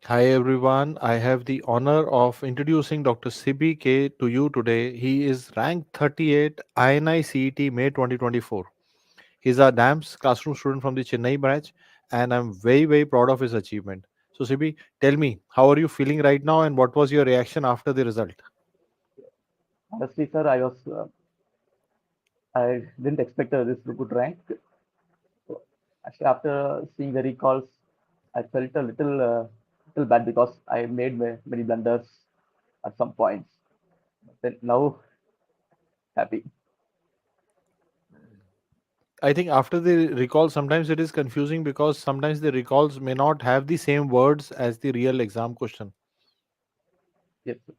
Hi everyone, I have the honor of introducing Dr. Sibi K to you today. He is ranked 38 INICET May 2024. He's a DAMS classroom student from the Chennai branch, and I'm very proud of his achievement. So Sibi, tell me, how are you feeling right now and what was your reaction after the result? Honestly, sir, I didn't expect this good rank. So actually, after seeing the recalls, I felt a little bad because I made many blunders at some points. Then now happy. I think after the recall, sometimes it is confusing because sometimes the recalls may not have the same words as the real exam question. Yes, sir.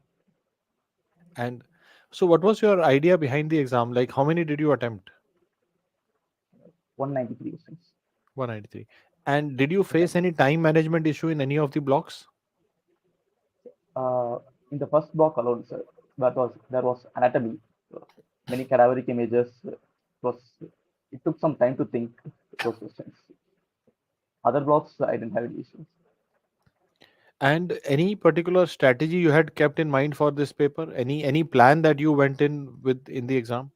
And so, what was your idea behind the exam? Like, how many did you attempt? 193 questions. 193. And did you Yeah. face any time management issue in any of the blocks? Uh, in the first block alone, sir, there was anatomy, so many cadaveric images. Was it took some time to think those questions. Other blocks, I didn't have any issues. And any particular strategy you had kept in mind for this paper? Any plan that you went in with in the exam?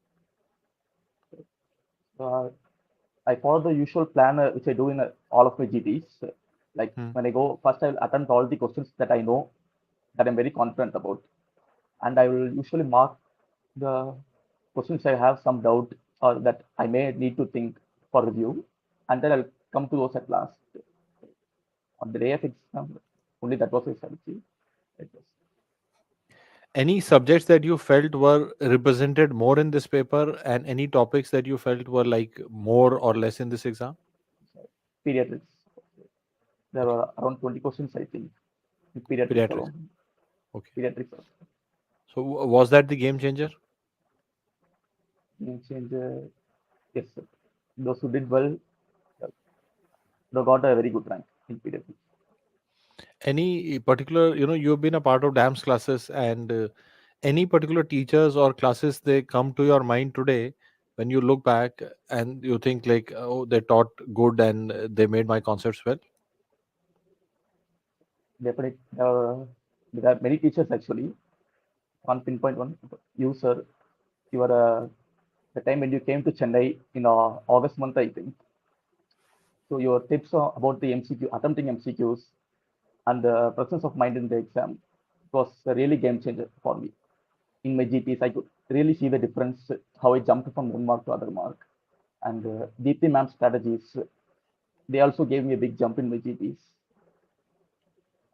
Uh, I follow the usual plan which I do in all of my GTs. Like Hmm. when I go first, I'll attempt all the questions that I know that I'm very confident about, and I will usually mark the questions I have some doubt or that I may need to think for review, and then I'll come to those at last on the day of exam. Only that was my strategy. It was, Any subjects that you felt were represented more in this paper, and any topics that you felt were like more or less in this exam? pediatrics. There Okay, were around 20 questions, I think, in pediatrics pediatrics. alone. Okay. Pediatrics also. So was that the game changer? Game changer. Yes, sir. Those who did well, they got a very good rank in pediatrics. Any particular, you've been a part of DAMS classes, and any particular teachers or classes they come to your mind today when you look back and you think like, oh, they taught good and they made my concepts well? Definitely, there are many teachers actually. One pinpoint one. You, sir, you were the time when you came to Chennai in August month, I think. So your tips about the MCQ, attempting MCQs, and the presence of mind in the exam was a really game changer for me. In my GPs, I could really see the difference, how I jumped from one mark to other mark. And Deepthi ma'am strategies, they also gave me a big jump in my GPs.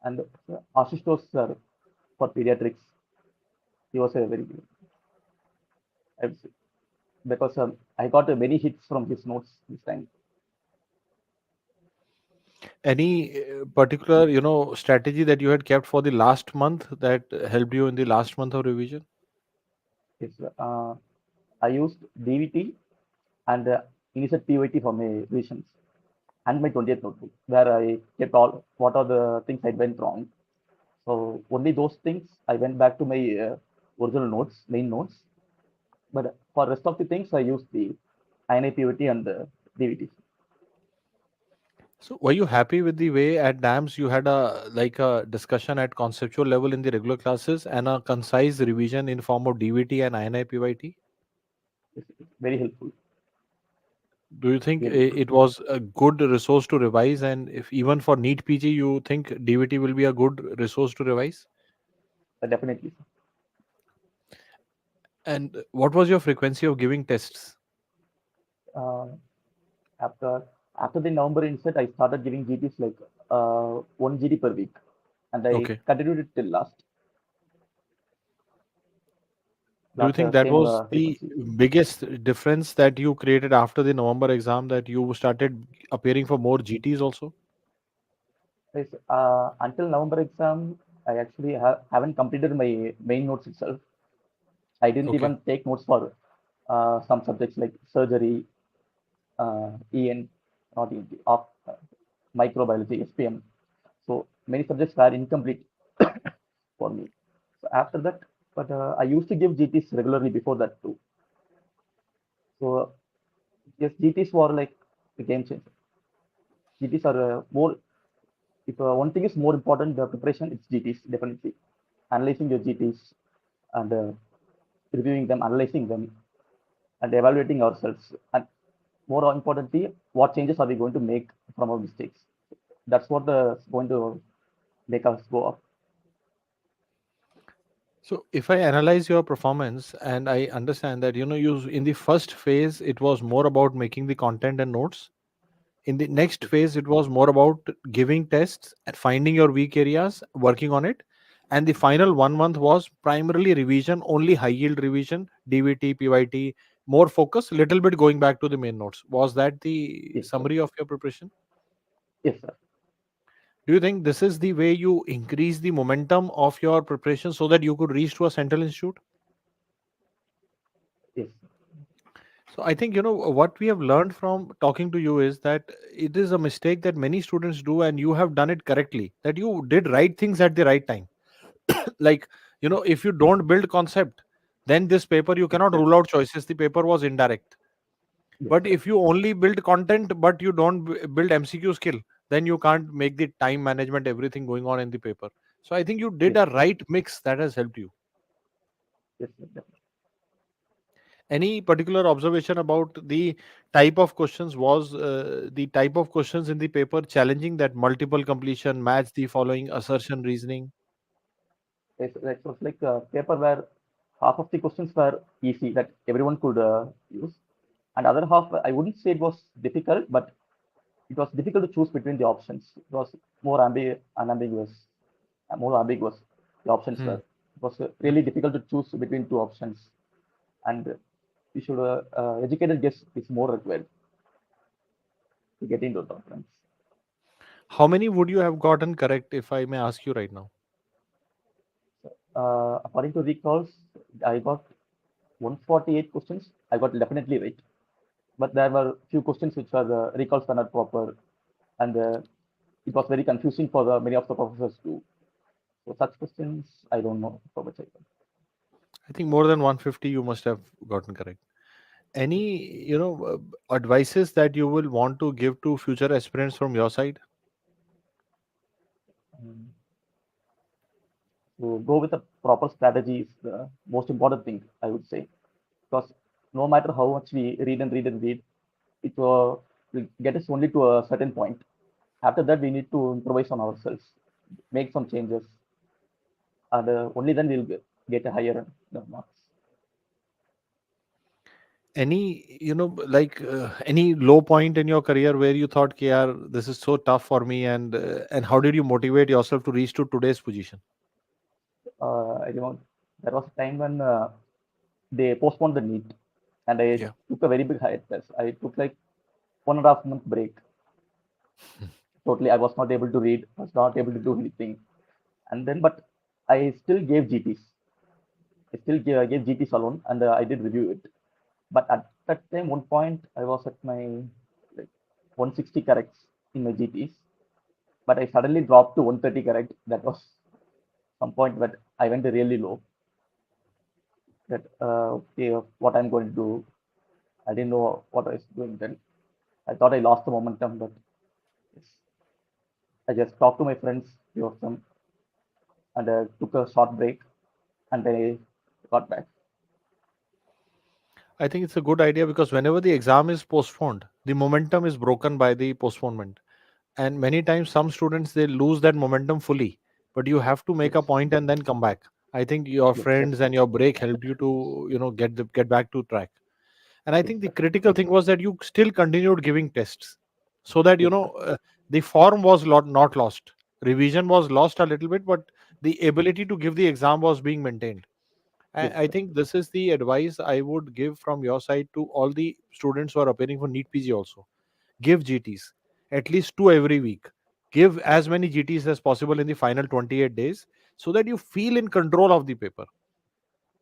And Ashutosh sir for pediatrics, he was a very good, I would say, because I got many hits from his notes this time. Any particular, strategy that you had kept for the last month that helped you in the last month of revision? Yes, I used DVT and INICET PYT for my revisions and my 20th notebook, where I kept all what are the things I went wrong. So only those things I went back to my original notes, main notes. But for rest of the things, I used the INI PYT and the DVT. So were you happy with the way at DAMS you had a discussion at conceptual level in the regular classes and a concise revision in form of DVT and INIPYT? It's very helpful, Do you think really. it was a good resource to revise? And if even for NEET PG, you think DVT will be a good resource to revise? Definitely. And what was your frequency of giving tests? Uh, after after the November inset, I started giving GTs like 1 GT per week, and I Okay. continued it till Do you last think that same was the frequency. biggest difference that you created after the November exam that you started appearing for more GTs also? Yes, until November exam, I actually haven't completed my main notes itself. I didn't Okay. even take notes for some subjects like surgery, EN, not ENT, microbiology, SPM. So many subjects were incomplete for me. So after that, but I used to give GTs regularly before that too. So yes, GTs were like a game changer. GTs are more if one thing is more important, the preparation, it's GTs, definitely. Analyzing your GTs and reviewing them, analyzing them, and evaluating ourselves. And more importantly, what changes are we going to make from our mistakes? That's what is going to make us go up. So if I analyze your performance and I understand that you in the first phase it was more about making the content and notes. In the next Yes, phase it was more about giving tests and finding your weak areas, working on it. And the final 1 month was primarily revision, only high yield revision, DVT, PYT, more focus, little bit going back to the main notes. Was that the yes, sir. summary of your preparation? Yes, sir. Do you think this is the way you increase the momentum of your preparation so that you could reach to a central institute? Yes, So I think what we have learned from talking to you is that it is a mistake that many students do, and you have done it correctly. That you did right things at the right time. Like if you don't build concept, then this paper you cannot rule out choices. The paper was indirect. yes, But sir. if you only build content, but you don't build MCQ skill, then you can't make the time management, everything going on in the paper. So I think you did Yes, a right mix that has helped you. yes, sir. Definitely. Any particular observation about the type of questions? Was the type of questions in the paper challenging, that multiple completion, match the following, assertion, reasoning? It was like a paper where half of the questions were easy that everyone could use, and other half I wouldn't say it was difficult, but it was difficult to choose between the options. It was unambiguous, more ambiguous. The options were. Hmm. It was really difficult to choose between two options, and we should educated guess is more required to get into documents. How many would you have gotten correct, if I may ask you right now? According to recalls, I got 148 questions. I got definitely right, but there were few questions which were the recalls were not proper, and it was very confusing for many of the professors too. So such questions, I don't know how much I got. I think more than 150 you must have gotten correct. Any advices that you will want to give to future aspirants from your side? Um, so go with a proper strategy is the most important thing, I would say, because no matter how much we read, it will get us only to a certain point. After that, we need to improvise on ourselves, make some changes, and only then we'll get a higher marks. Any like any low point in your career where you thought, yeah, this is so tough for me, and how did you motivate yourself to reach to today's position? I remember there was a time when they postponed the NEET, and I Yeah. took a very big hiatus. I took like 1.5 month break. Totally, I was not able to read, was not able to do anything, and then but I still gave GTs. I still gave GTs alone, and I did review it. But at that time, one point, I was at my like 160 corrects in my GTs, but I suddenly dropped to 130 correct. That was some point that I went really low. That okay, what I'm going to do? I didn't know what I was doing then. I thought I lost the momentum, but yes, I just talked to my friends, few of them, and took a short break, and then I got back. I think it's a good idea, because whenever the exam is postponed, the momentum is broken by the postponement. And many times some students, they lose that momentum fully, but you have to make Yes, a point and then come back. I think your yes, friends and definitely. your break helped you to get back to track. And I Yes, think the sir. critical thing was that you still continued giving tests, so that Yes, sir. the form was not lost. Revision was lost a little bit, but the ability to give the exam was being maintained. Yes, I sir. think this is the advice I would give from your side to all the students who are appearing for NEET PG also. Give GTs, at least two every week. Give as many GTs as possible in the final 28 days, so that you feel in control of the paper.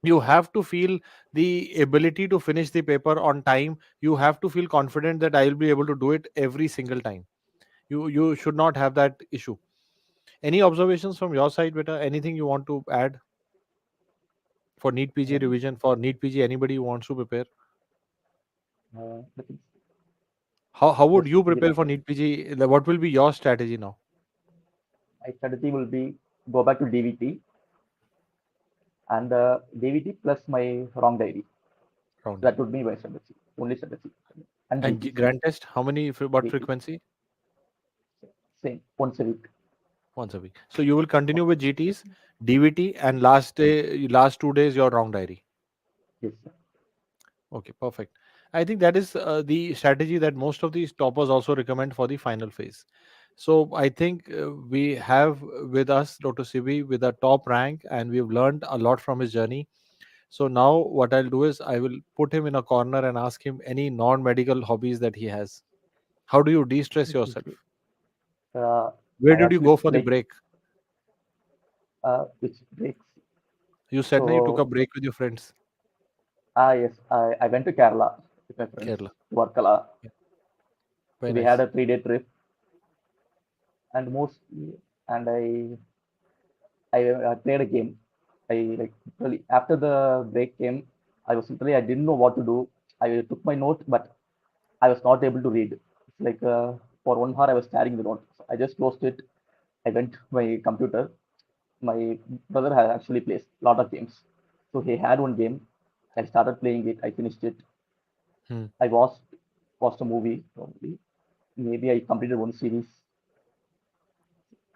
You have to feel the ability to finish the paper on time. You have to feel confident that I will be able to do it every single time. You should not have that issue. Any observations from your side, beta? Anything you want to add for NEET PG Um, revision, for NEET PG, anybody who wants to prepare? but it's How would just you give prepare for NEET PG? What will be your strategy now? my strategy will be go back to DVT and DVT plus my wrong diary. Round That diary. would be my strategy, only strategy. And And GTs, grand test, how many, what GT, frequency? same, once a week. Once a week. So you will continue with GTs, DVT, and last day, last 2 days, your wrong diary. Yes, sir. Okay, perfect. I think that is the strategy that most of these toppers also recommend for the final phase. So I think we have with us Dr. Sibi with a top rank, and we've learned a lot from his journey. So now what I'll do is I will put him in a corner and ask him any non-medical hobbies that he has. How do you de-stress yourself? Okay. Uh, Where I did you actually go for the like break? which breaks. You said no, you took a So break with your friends. yes, I went to Kerala with my friends, Kerala. Varkala. Yeah, So very we had nice. a 3 day trip, and mostly, and I played a game. I like literally after the break came, I was literally I didn't know what to do. I took my note, but I was not able to read. It's like for 1 hour I was staring the note. So I just closed it. I went to my computer. My brother had actually plays a lot of games, so he had one game. I started playing it. I finished it. Hmm. I watched a movie probably. Maybe I completed one series.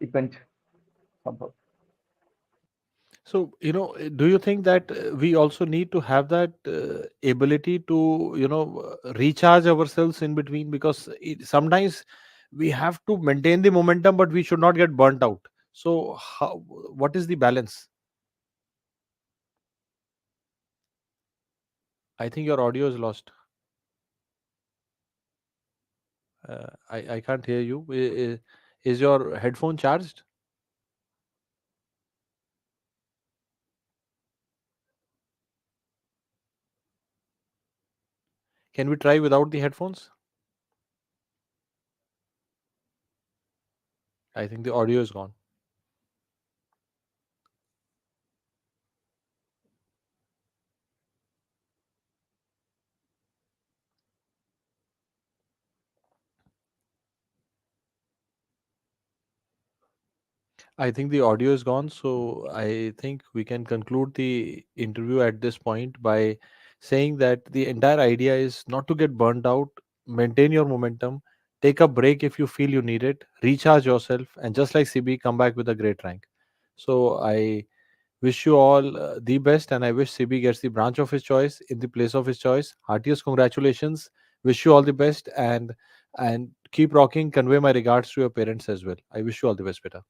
It went somehow. So, do you think that we also need to have that ability to, recharge ourselves in between? Because sometimes we have to maintain the momentum, but we should not get burnt out. So, what is the balance? I think your audio is lost. I can't hear you. Is your headphone charged? Can we try without the headphones? I think the audio is gone. I think the audio is gone, so I think we can conclude the interview at this point by saying that the entire idea is not to get burnt out, maintain your momentum, take a break if you feel you need it, recharge yourself, and just like CB, come back with a great rank. So I wish you all the best, and I wish CB gets the branch of his choice in the place of his choice. Heartiest congratulations. Wish you all the best, and keep rocking. Convey my regards to your parents as well. I wish you all the best, beta.